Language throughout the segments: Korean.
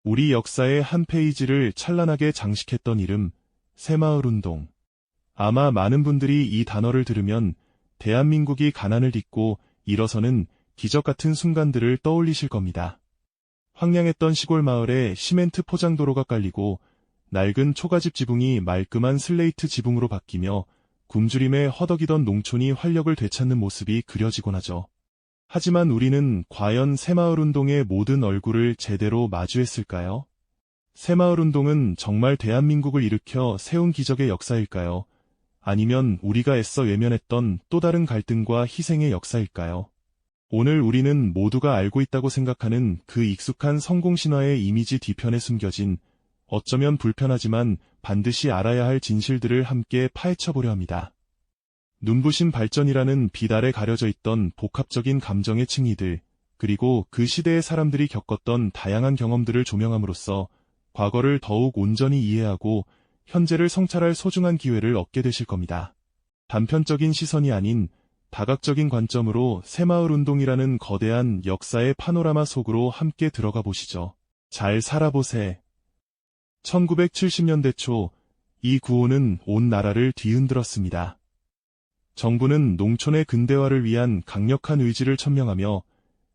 우리 역사의 한 페이지를 찬란하게 장식했던 이름, 새마을운동. 아마 많은 분들이 이 단어를 들으면 대한민국이 가난을 딛고 일어서는 기적 같은 순간들을 떠올리실 겁니다. 황량했던 시골 마을에 시멘트 포장도로가 깔리고 낡은 초가집 지붕이 말끔한 슬레이트 지붕으로 바뀌며 굶주림에 허덕이던 농촌이 활력을 되찾는 모습이 그려지곤 하죠. 하지만 우리는 과연 새마을운동의 모든 얼굴을 제대로 마주했을까요? 새마을운동은 정말 대한민국을 일으켜 세운 기적의 역사일까요? 아니면 우리가 애써 외면했던 또 다른 갈등과 희생의 역사일까요? 오늘 우리는 모두가 알고 있다고 생각하는 그 익숙한 성공신화의 이미지 뒤편에 숨겨진 어쩌면 불편하지만 반드시 알아야 할 진실들을 함께 파헤쳐보려 합니다. 눈부신 발전이라는 빛 아래 가려져 있던 복합적인 감정의 층위들, 그리고 그 시대의 사람들이 겪었던 다양한 경험들을 조명함으로써 과거를 더욱 온전히 이해하고 현재를 성찰할 소중한 기회를 얻게 되실 겁니다. 단편적인 시선이 아닌 다각적인 관점으로 새마을운동이라는 거대한 역사의 파노라마 속으로 함께 들어가 보시죠. 잘 살아보세. 1970년대 초, 이 구호는 온 나라를 뒤흔들었습니다. 정부는 농촌의 근대화를 위한 강력한 의지를 천명하며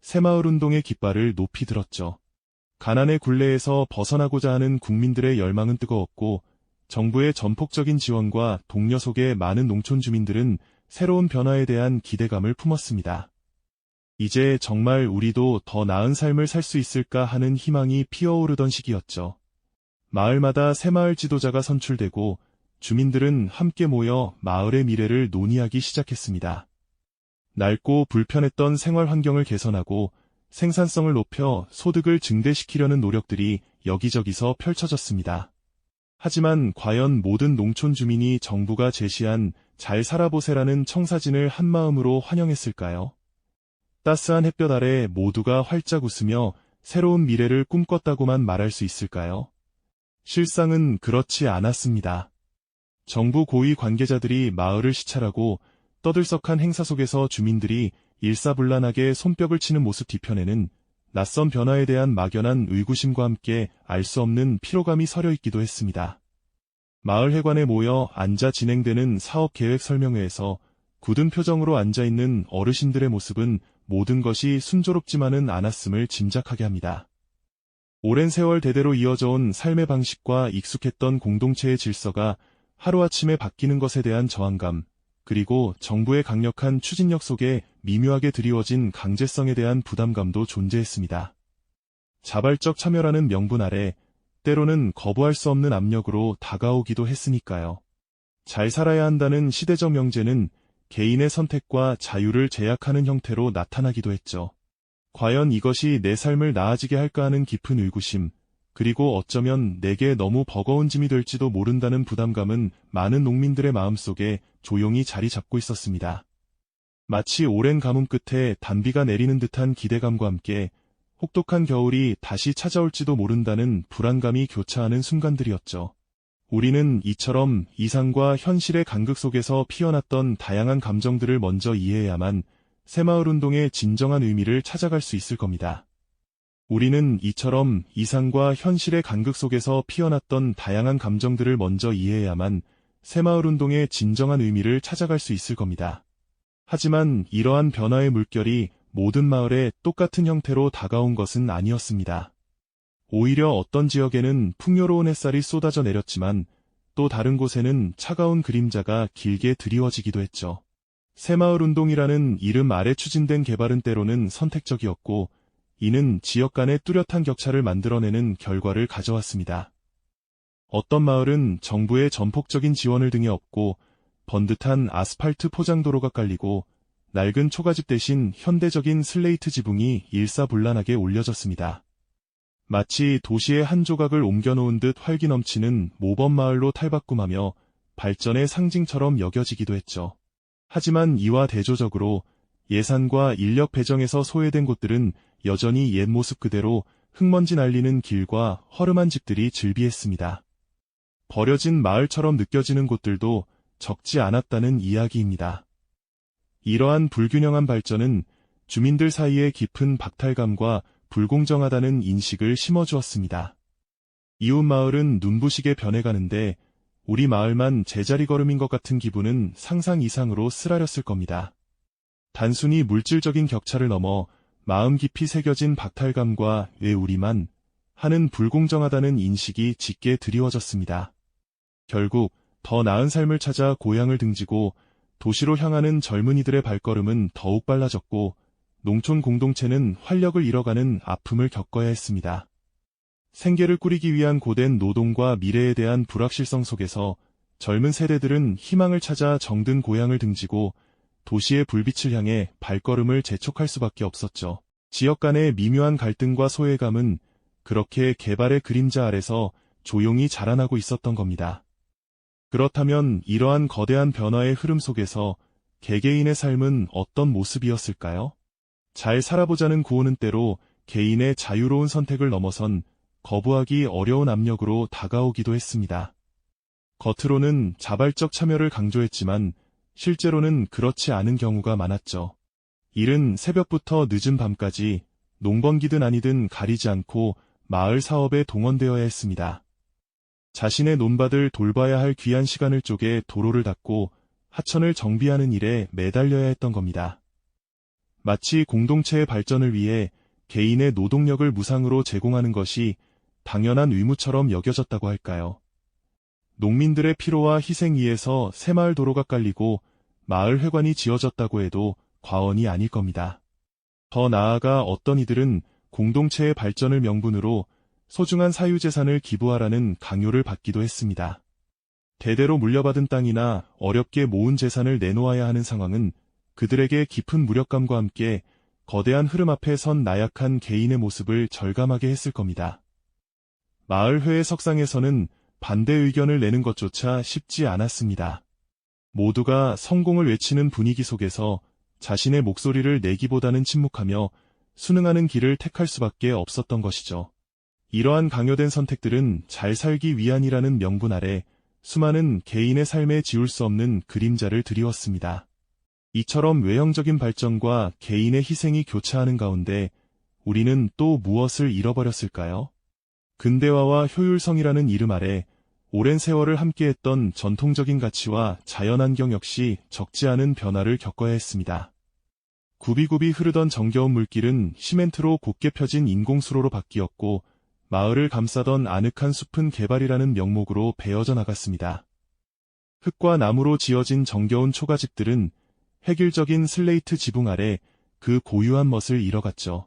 새마을운동의 깃발을 높이 들었죠. 가난의 굴레에서 벗어나고자 하는 국민들의 열망은 뜨거웠고, 정부의 전폭적인 지원과 독려 속에 많은 농촌 주민들은 새로운 변화에 대한 기대감을 품었습니다. 이제 정말 우리도 더 나은 삶을 살 수 있을까 하는 희망이 피어오르던 시기였죠. 마을마다 새마을 지도자가 선출되고 주민들은 함께 모여 마을의 미래를 논의하기 시작했습니다. 낡고 불편했던 생활 환경을 개선하고 생산성을 높여 소득을 증대시키려는 노력들이 여기저기서 펼쳐졌습니다. 하지만 과연 모든 농촌 주민이 정부가 제시한 잘 살아보세라는 청사진을 한마음으로 환영했을까요? 따스한 햇볕 아래 모두가 활짝 웃으며 새로운 미래를 꿈꿨다고만 말할 수 있을까요? 실상은 그렇지 않았습니다. 정부 고위 관계자들이 마을을 시찰하고 떠들썩한 행사 속에서 주민들이 일사불란하게 손뼉을 치는 모습 뒤편에는 낯선 변화에 대한 막연한 의구심과 함께 알 수 없는 피로감이 서려 있기도 했습니다. 마을 회관에 모여 앉아 진행되는 사업 계획 설명회에서 굳은 표정으로 앉아있는 어르신들의 모습은 모든 것이 순조롭지만은 않았음을 짐작하게 합니다. 오랜 세월 대대로 이어져 온 삶의 방식과 익숙했던 공동체의 질서가 하루아침에 바뀌는 것에 대한 저항감, 그리고 정부의 강력한 추진력 속에 미묘하게 드리워진 강제성에 대한 부담감도 존재했습니다. 자발적 참여라는 명분 아래 때로는 거부할 수 없는 압력으로 다가오기도 했으니까요. 잘 살아야 한다는 시대적 명제는 개인의 선택과 자유를 제약하는 형태로 나타나기도 했죠. 과연 이것이 내 삶을 나아지게 할까 하는 깊은 의구심, 그리고 어쩌면 내게 너무 버거운 짐이 될지도 모른다는 부담감은 많은 농민들의 마음속에 조용히 자리 잡고 있었습니다. 마치 오랜 가뭄 끝에 단비가 내리는 듯한 기대감과 함께 혹독한 겨울이 다시 찾아올지도 모른다는 불안감이 교차하는 순간들이었죠. 우리는 이처럼 이상과 현실의 간극 속에서 피어났던 다양한 감정들을 먼저 이해해야만 새마을운동의 진정한 의미를 찾아갈 수 있을 겁니다. 우리는 이처럼 이상과 현실의 간극 속에서 피어났던 다양한 감정들을 먼저 이해해야만 새마을운동의 진정한 의미를 찾아갈 수 있을 겁니다. 하지만 이러한 변화의 물결이 모든 마을에 똑같은 형태로 다가온 것은 아니었습니다. 오히려 어떤 지역에는 풍요로운 햇살이 쏟아져 내렸지만 또 다른 곳에는 차가운 그림자가 길게 드리워지기도 했죠. 새마을운동이라는 이름 아래 추진된 개발은 때로는 선택적이었고 이는 지역 간의 뚜렷한 격차를 만들어내는 결과를 가져왔습니다. 어떤 마을은 정부의 전폭적인 지원을 등에 업고 번듯한 아스팔트 포장도로가 깔리고 낡은 초가집 대신 현대적인 슬레이트 지붕이 일사불란하게 올려졌습니다. 마치 도시의 한 조각을 옮겨놓은 듯 활기 넘치는 모범마을로 탈바꿈하며 발전의 상징처럼 여겨지기도 했죠. 하지만 이와 대조적으로 예산과 인력 배정에서 소외된 곳들은 여전히 옛 모습 그대로 흙먼지 날리는 길과 허름한 집들이 즐비했습니다. 버려진 마을처럼 느껴지는 곳들도 적지 않았다는 이야기입니다. 이러한 불균형한 발전은 주민들 사이에 깊은 박탈감과 불공정하다는 인식을 심어주었습니다. 이웃 마을은 눈부시게 변해가는데 우리 마을만 제자리 걸음인 것 같은 기분은 상상 이상으로 쓰라렸을 겁니다. 단순히 물질적인 격차를 넘어 마음 깊이 새겨진 박탈감과 왜 우리만 하는 불공정하다는 인식이 짙게 드리워졌습니다. 결국 더 나은 삶을 찾아 고향을 등지고 도시로 향하는 젊은이들의 발걸음은 더욱 빨라졌고 농촌 공동체는 활력을 잃어가는 아픔을 겪어야 했습니다. 생계를 꾸리기 위한 고된 노동과 미래에 대한 불확실성 속에서 젊은 세대들은 희망을 찾아 정든 고향을 등지고 도시의 불빛을 향해 발걸음을 재촉할 수밖에 없었죠. 지역 간의 미묘한 갈등과 소외감은 그렇게 개발의 그림자 아래서 조용히 자라나고 있었던 겁니다. 그렇다면 이러한 거대한 변화의 흐름 속에서 개개인의 삶은 어떤 모습이었을까요? 잘 살아보자는 구호는 때로 개인의 자유로운 선택을 넘어선 거부하기 어려운 압력으로 다가오기도 했습니다. 겉으로는 자발적 참여를 강조했지만 실제로는 그렇지 않은 경우가 많았죠. 이른 새벽부터 늦은 밤까지 농번기든 아니든 가리지 않고 마을 사업에 동원되어야 했습니다. 자신의 논밭을 돌봐야 할 귀한 시간을 쪼개 도로를 닦고 하천을 정비하는 일에 매달려야 했던 겁니다. 마치 공동체의 발전을 위해 개인의 노동력을 무상으로 제공하는 것이 당연한 의무처럼 여겨졌다고 할까요? 농민들의 피로와 희생 위에서 새마을 도로가 깔리고 마을 회관이 지어졌다고 해도 과언이 아닐 겁니다. 더 나아가 어떤 이들은 공동체의 발전을 명분으로 소중한 사유재산을 기부하라는 강요를 받기도 했습니다. 대대로 물려받은 땅이나 어렵게 모은 재산을 내놓아야 하는 상황은 그들에게 깊은 무력감과 함께 거대한 흐름 앞에 선 나약한 개인의 모습을 절감하게 했을 겁니다. 마을회의 석상에서는 반대 의견을 내는 것조차 쉽지 않았습니다. 모두가 성공을 외치는 분위기 속에서 자신의 목소리를 내기보다는 침묵하며 순응하는 길을 택할 수밖에 없었던 것이죠. 이러한 강요된 선택들은 잘 살기 위한이라는 명분 아래 수많은 개인의 삶에 지울 수 없는 그림자를 드리웠습니다. 이처럼 외형적인 발전과 개인의 희생이 교차하는 가운데 우리는 또 무엇을 잃어버렸을까요? 근대화와 효율성이라는 이름 아래 오랜 세월을 함께했던 전통적인 가치와 자연환경 역시 적지 않은 변화를 겪어야 했습니다. 굽이굽이 흐르던 정겨운 물길은 시멘트로 곧게 펴진 인공수로로 바뀌었고 마을을 감싸던 아늑한 숲은 개발이라는 명목으로 베어져 나갔습니다. 흙과 나무로 지어진 정겨운 초가집들은 획일적인 슬레이트 지붕 아래 그 고유한 멋을 잃어갔죠.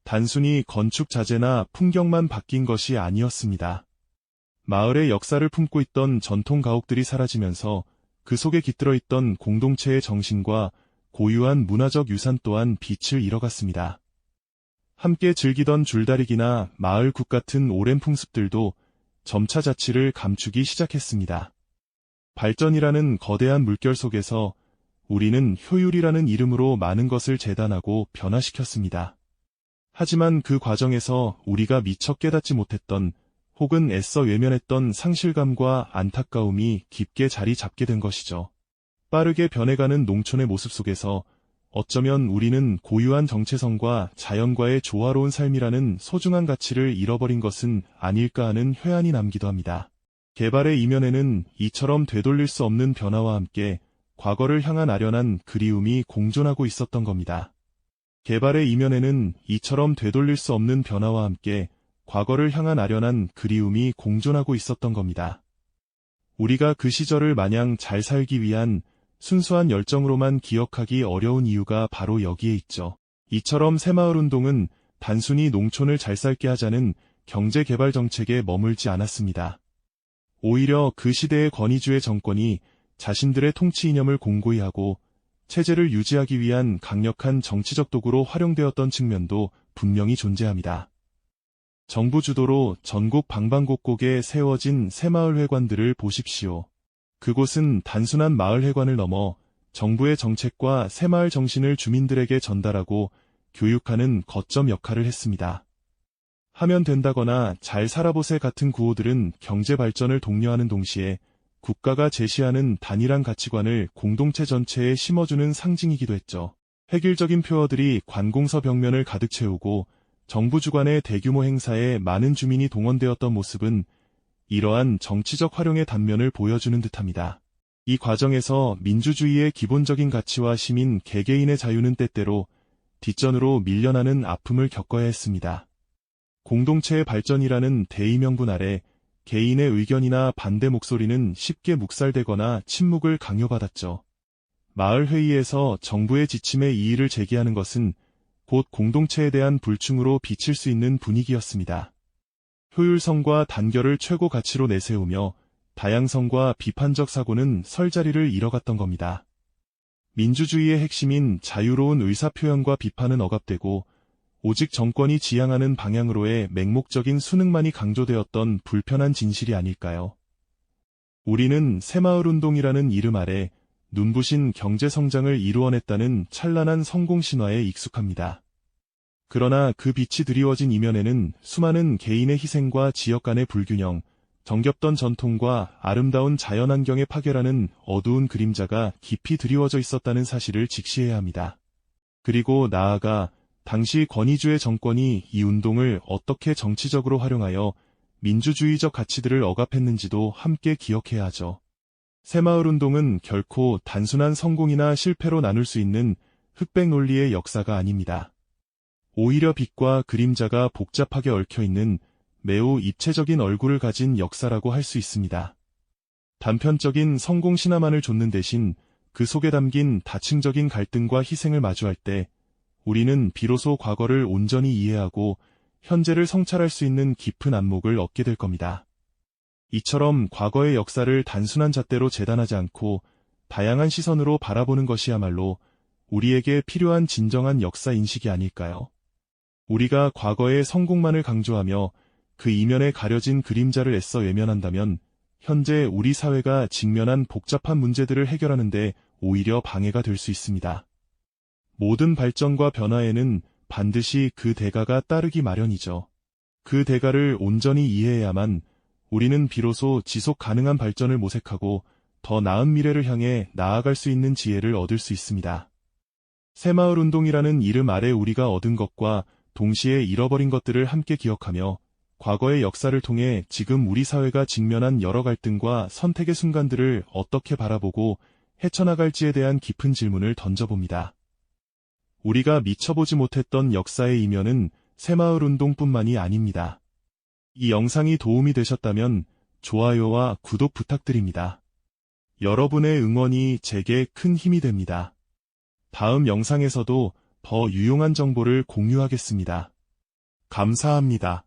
단순히 건축 자재나 풍경만 바뀐 것이 아니었습니다. 마을의 역사를 품고 있던 전통 가옥들이 사라지면서 그 속에 깃들어 있던 공동체의 정신과 고유한 문화적 유산 또한 빛을 잃어갔습니다. 함께 즐기던 줄다리기나 마을국 같은 오랜 풍습들도 점차 자취를 감추기 시작했습니다. 발전이라는 거대한 물결 속에서 우리는 효율이라는 이름으로 많은 것을 재단하고 변화시켰습니다. 하지만 그 과정에서 우리가 미처 깨닫지 못했던 혹은 애써 외면했던 상실감과 안타까움이 깊게 자리 잡게 된 것이죠. 빠르게 변해가는 농촌의 모습 속에서 어쩌면 우리는 고유한 정체성과 자연과의 조화로운 삶이라는 소중한 가치를 잃어버린 것은 아닐까 하는 회한이 남기도 합니다. 개발의 이면에는 이처럼 되돌릴 수 없는 변화와 함께 과거를 향한 아련한 그리움이 공존하고 있었던 겁니다. 개발의 이면에는 이처럼 되돌릴 수 없는 변화와 함께 과거를 향한 아련한 그리움이 공존하고 있었던 겁니다. 우리가 그 시절을 마냥 잘 살기 위한 순수한 열정으로만 기억하기 어려운 이유가 바로 여기에 있죠. 이처럼 새마을운동은 단순히 농촌을 잘 살게 하자는 경제개발 정책에 머물지 않았습니다. 오히려 그 시대의 권위주의 정권이 자신들의 통치 이념을 공고히 하고 체제를 유지하기 위한 강력한 정치적 도구로 활용되었던 측면도 분명히 존재합니다. 정부 주도로 전국 방방곡곡에 세워진 새마을 회관들을 보십시오. 그곳은 단순한 마을 회관을 넘어 정부의 정책과 새마을 정신을 주민들에게 전달하고 교육하는 거점 역할을 했습니다. 하면 된다거나 잘 살아보세 같은 구호들은 경제 발전을 독려하는 동시에 국가가 제시하는 단일한 가치관을 공동체 전체에 심어주는 상징이기도 했죠. 획일적인 표어들이 관공서 벽면을 가득 채우고 정부 주관의 대규모 행사에 많은 주민이 동원되었던 모습은 이러한 정치적 활용의 단면을 보여주는 듯합니다. 이 과정에서 민주주의의 기본적인 가치와 시민 개개인의 자유는 때때로 뒷전으로 밀려나는 아픔을 겪어야 했습니다. 공동체의 발전이라는 대의명분 아래 개인의 의견이나 반대 목소리는 쉽게 묵살되거나 침묵을 강요받았죠. 마을 회의에서 정부의 지침에 이의를 제기하는 것은 곧 공동체에 대한 불충으로 비칠 수 있는 분위기였습니다. 효율성과 단결을 최고 가치로 내세우며 다양성과 비판적 사고는 설 자리를 잃어갔던 겁니다. 민주주의의 핵심인 자유로운 의사표현과 비판은 억압되고 오직 정권이 지향하는 방향으로의 맹목적인 순응만이 강조되었던 불편한 진실이 아닐까요? 우리는 새마을운동이라는 이름 아래 눈부신 경제성장을 이루어냈다는 찬란한 성공 신화에 익숙합니다. 그러나 그 빛이 드리워진 이면에는 수많은 개인의 희생과 지역 간의 불균형, 정겹던 전통과 아름다운 자연환경의 파괴라는 어두운 그림자가 깊이 드리워져 있었다는 사실을 직시해야 합니다. 그리고 나아가 당시 권위주의 정권이 이 운동을 어떻게 정치적으로 활용하여 민주주의적 가치들을 억압했는지도 함께 기억해야 하죠. 새마을운동은 결코 단순한 성공이나 실패로 나눌 수 있는 흑백 논리의 역사가 아닙니다. 오히려 빛과 그림자가 복잡하게 얽혀있는 매우 입체적인 얼굴을 가진 역사라고 할 수 있습니다. 단편적인 성공 신화만을 좇는 대신 그 속에 담긴 다층적인 갈등과 희생을 마주할 때 우리는 비로소 과거를 온전히 이해하고 현재를 성찰할 수 있는 깊은 안목을 얻게 될 겁니다. 이처럼 과거의 역사를 단순한 잣대로 재단하지 않고 다양한 시선으로 바라보는 것이야말로 우리에게 필요한 진정한 역사 인식이 아닐까요? 우리가 과거의 성공만을 강조하며 그 이면에 가려진 그림자를 애써 외면한다면 현재 우리 사회가 직면한 복잡한 문제들을 해결하는 데 오히려 방해가 될 수 있습니다. 모든 발전과 변화에는 반드시 그 대가가 따르기 마련이죠. 그 대가를 온전히 이해해야만 우리는 비로소 지속 가능한 발전을 모색하고 더 나은 미래를 향해 나아갈 수 있는 지혜를 얻을 수 있습니다. 새마을운동이라는 이름 아래 우리가 얻은 것과 동시에 잃어버린 것들을 함께 기억하며 과거의 역사를 통해 지금 우리 사회가 직면한 여러 갈등과 선택의 순간들을 어떻게 바라보고 헤쳐나갈지에 대한 깊은 질문을 던져봅니다. 우리가 미쳐보지 못했던 역사의 이면은 새마을운동뿐만이 아닙니다. 이 영상이 도움이 되셨다면 좋아요와 구독 부탁드립니다. 여러분의 응원이 제게 큰 힘이 됩니다. 다음 영상에서도 더 유용한 정보를 공유하겠습니다. 감사합니다.